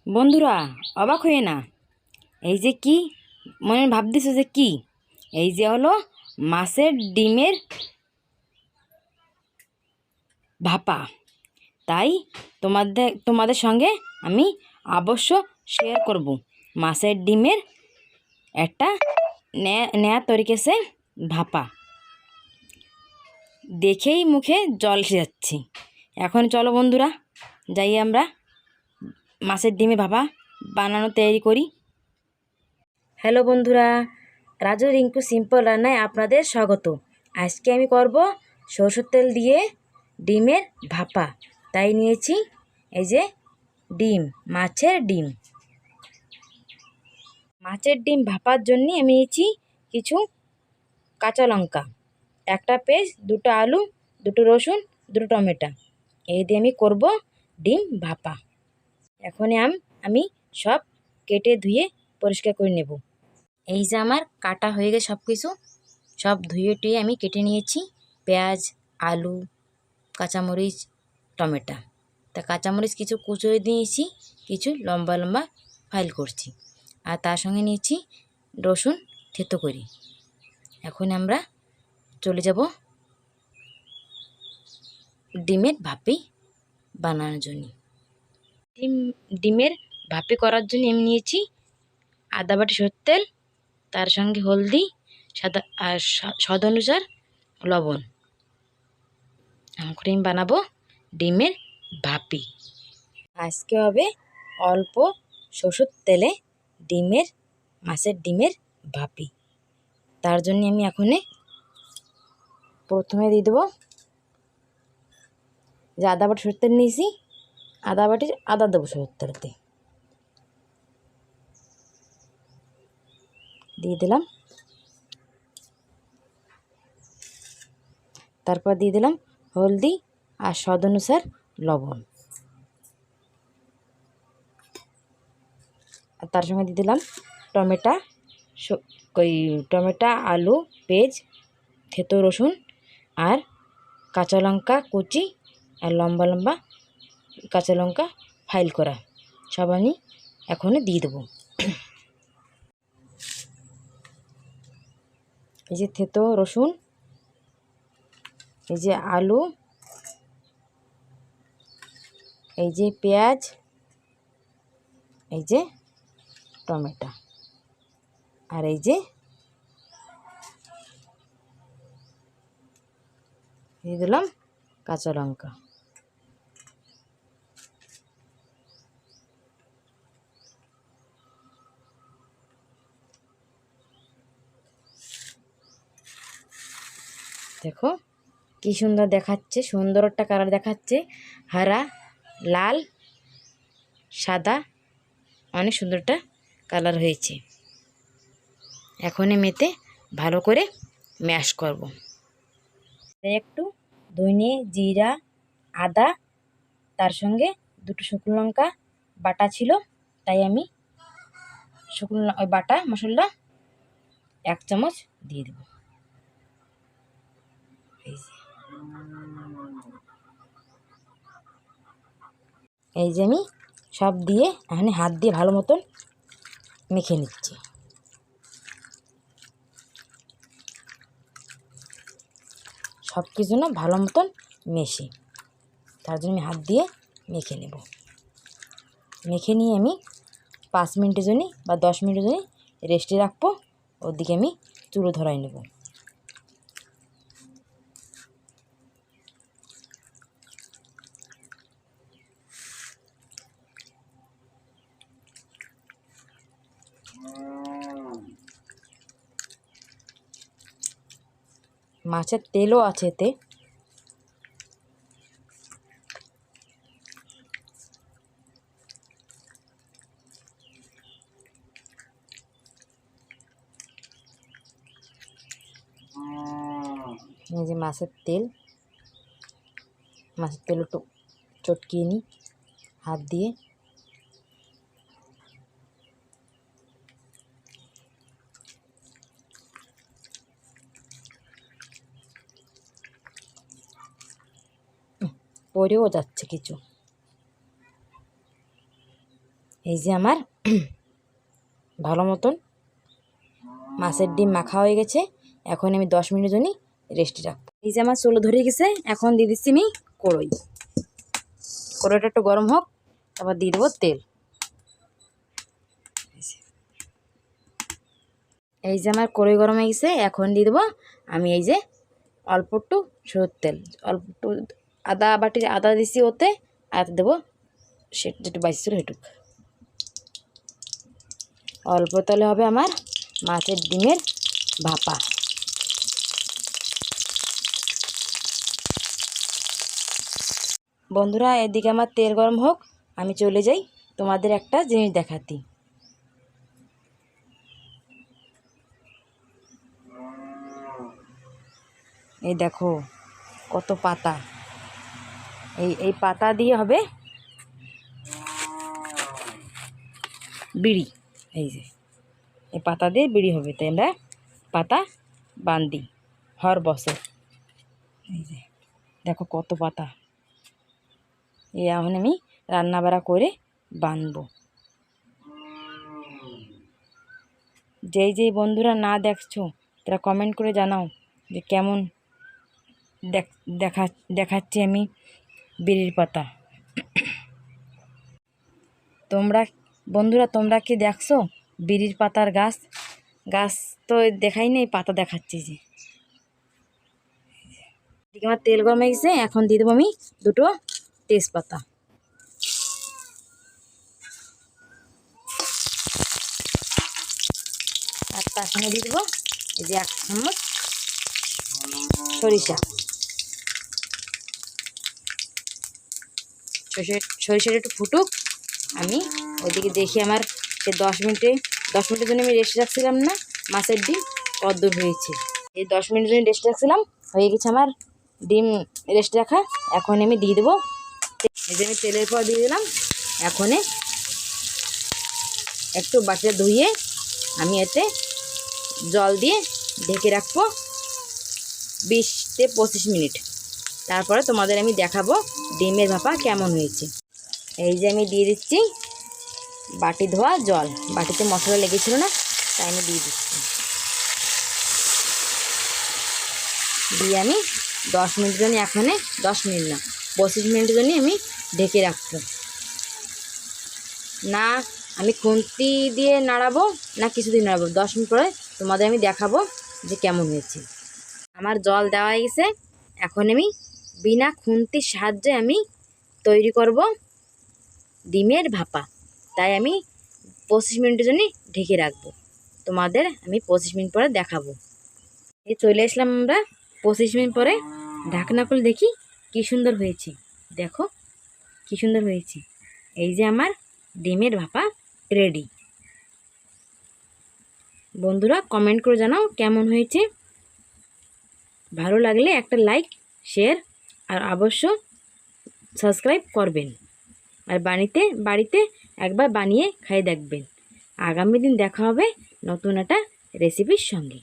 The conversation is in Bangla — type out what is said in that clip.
বন্ধুরা, অবাক হয়ে না। এই যে কি মনে ভাবতেছো যে কি? এই যে হলো মাছের ডিমের ভাপা। তাই তোমাদের সঙ্গে আমি অবশ্য শেয়ার করব মাছের ডিমের একটা নয়া তরিকেছে ভাপা। দেখেই মুখে জল এসে যাচ্ছে। এখন চলো বন্ধুরা, যাই আমরা মাছের ডিমে ভাপা বানানো তৈরি করি। হ্যালো বন্ধুরা, রাজু রিঙ্কু সিম্পল রান্নায় আপনাদের স্বাগত। আজকে আমি করব সরষের তেল দিয়ে ডিমের ভাপা। তাই নিয়েছি এই যে ডিম, মাছের ডিম। মাছের ডিম ভাপার জন্য আমি নিয়েছি কিছু কাঁচা লঙ্কা, একটা পেঁয়াজ, দুটো আলু, দুটো রসুন, দুটো টমেটো। এই দিয়ে আমি করব ডিম ভাপা। এখন আমি সব কেটে ধুয়ে পরিষ্কার করে নেব। এই যে আমার কাটা হয়ে গেছে সব কিছু, সব ধুয়ে টুয়ে আমি কেটে নিয়েছি। পেঁয়াজ, আলু, কাঁচামরিচ, টমেটো। তা কাঁচামরিচ কিছু কুচোয় দিয়েছি, কিছু লম্বা লম্বা ফাইল করছি, আর তার সঙ্গে নিয়েছি রসুন থেতো করি। এখন আমরা চলে যাব ডিমের ভাপি বানানোর জন্য। ডিমের ভাপি করার জন্য আমি নিয়েছি আদা বাটি সরষের তেল, তার সঙ্গে হলদি, সাদা আর স্বাদ অনুসার লবণ। এখন আমি বানাবো ডিমের ভাপি। আজকে হবে অল্প সরষের তেলে মাছের ডিমের ভাপি। তার জন্য আমি প্রথমে দিয়ে দেবো যে আদা বাটি সরষের তেল নিয়েছি, আদা বাটি আদা দেবো সরষের তেলতে দিয়ে দিলাম। তারপর দিয়ে দিলাম হলদি আর স্বাদ অনুসার লবণ, আর তার সঙ্গে দিয়ে দিলাম টমেটো, আলু, পেঁয়াজ, থেতো রসুন আর কাঁচা লঙ্কা কুচি, আর লম্বা লম্বা কাঁচা লঙ্কা ফাইল করা সব আমি এখন দিয়ে দেবো। এই যে থেতো রসুন, এই যে আলু, এই যে পেঁয়াজ, এই যে টমেটো, আর এই যে দিয়ে দিলাম কাঁচা লঙ্কা। দেখো কি সুন্দর দেখাচ্ছে, সুন্দর একটা কালার দেখাচ্ছে, হারা, লাল, সাদা, অনেক সুন্দর একটা কালার হয়েছে। এখন মেতে ভালো করে ম্যাশ করব। একটু ধনে, জিরা, আদা, তার সঙ্গে দুটো শুকনো লঙ্কা বাটা ছিল, তাই আমি ওই বাটা মশলা 1 চামচ দিয়ে দেব। এই যে আমি সব দিয়ে এখানে হাত দিয়ে ভালো মতন মেখে নিচ্ছি। সব কিছু না ভালো মতন মেশে, তার জন্য আমি হাত দিয়ে মেখে নেব। মেখে নিয়ে আমি 5 মিনিটের জন্য বা 10 মিনিটের জন্য রেস্টে রাখবো। ওদিকে আমি চুলো ধরাই নেব। মাছের তেলও আছে এতে। এই যে মাছের তেল একটু চটকিয়ে নিই হাত দিয়ে। পরেও যাচ্ছে কিছু। এই যে আমার ভালো মতন মাছের ডিম মাখা হয়ে গেছে। এখন আমি 10 মিনিটের জন্য রেস্টে রাখবো। এই যে আমার চুলো ধরে গেছে। এখন দিয়ে দিচ্ছি আমি কড়াই। কড়াইটা একটু গরম হোক, তারপর দিয়ে দেবো তেল। এই যে আমার কড়াই গরম হয়ে গেছে। এখন দিয়ে দেবো আমি এই যে অল্প একটু সরষের তেল, অল্প একটু আদা বাটির আদা দিচ্ছি ওতে, আর দেবো সেটা একটু বাইছিল হেঁটুক। অল্প তেলে হবে আমার মাছের ডিমের ভাপা। বন্ধুরা, এদিকে আমার তেল গরম হোক, আমি চলে যাই তোমাদের একটা জিনিস দেখাতে। এই দেখো কত পাতা। এই পাতা দিয়ে হবে বিড়ি। এই যে এই পাতা দিয়ে বিড়ি হবে, তাই আমরা পাতা বান্ধি হর বছর। এই যে দেখো কত পাতা। এই এখন আমি রান্না বাড়া করে বানবো। যেই বন্ধুরা না দেখছো তারা কমেন্ট করে জানাও যে কেমন দেখাচ্ছি আমি বিড়ির পাতা। তোমরা বন্ধুরা, তোমরা কি দেখছো বিড়ির পাতার গাছ? গাছ তো দেখাই নেই, পাতা দেখাচ্ছি। যে এদিকে আমার তেল গরম হয়ে গেছে। এখন দিয়ে দেবো আমি 2টো তেজপাতা। আর তার সঙ্গে দিয়ে দেবো এই যে 1 চামচ সরিষা। সরিষাটা একটু ফুটুক। আমি ওইদিকে দেখি আমার সে 10 মিনিটের জন্য আমি রেস্ট রাখছিলাম না মাছের ডিম কতদূর হয়েছে। এই 10 মিনিটের জন্য রেস্ট রাখছিলাম, হয়ে গেছে আমার ডিম রেস্ট রাখা। এখন আমি দিয়ে দেবো, এই যে আমি তেলের পর দিয়ে দিলাম। এখন একটু বাটিটা ধুয়ে আমি এতে জল দিয়ে ঢেকে রাখবো 20 থেকে 25 মিনিট। তারপরে তোমাদের আমি দেখাবো ডিমের ভাপা কেমন হয়েছে। এই যে আমি দিয়ে দিচ্ছি বাটি ধোয়া জল। বাটিতে মশলা লেগেছিল না, তাই আমি দিয়ে দিচ্ছি। দিয়ে আমি 10 মিনিটের জন্য, এখানে 10 মিনিট না 25 মিনিটের জন্য আমি ঢেকে রাখবো। না আমি খুন্তি দিয়ে নাড়াবো না কিছুদিন নাড়াবো। 10 মিনিট পরে তোমাদের আমি দেখাবো যে কেমন হয়েছে। আমার জল দেওয়া হয়ে গেছে। এখন আমি বিনা খুন্তির সাহায্যে আমি তৈরি করব ডিমের ভাপা। তাই আমি 25 মিনিটের জন্য ঢেকে রাখবো। তোমাদের আমি 25 মিনিট পরে দেখাবো। এই চলে আসলাম আমরা 25 মিনিট পরে। ঢাকনা খুলে দেখি কি সুন্দর হয়েছে। দেখো কি সুন্দর হয়েছে। এই যে আমার ডিমের ভাপা রেডি। বন্ধুরা কমেন্ট করে জানাও কেমন হয়েছে। ভালো লাগলে একটা লাইক, শেয়ার আর অবশ্য সাবস্ক্রাইব করবেন। আর বাড়িতে একবার বানিয়ে খাইয়ে দেখবেন। আগামী দিন দেখা হবে নতুন একটা রেসিপির সঙ্গে।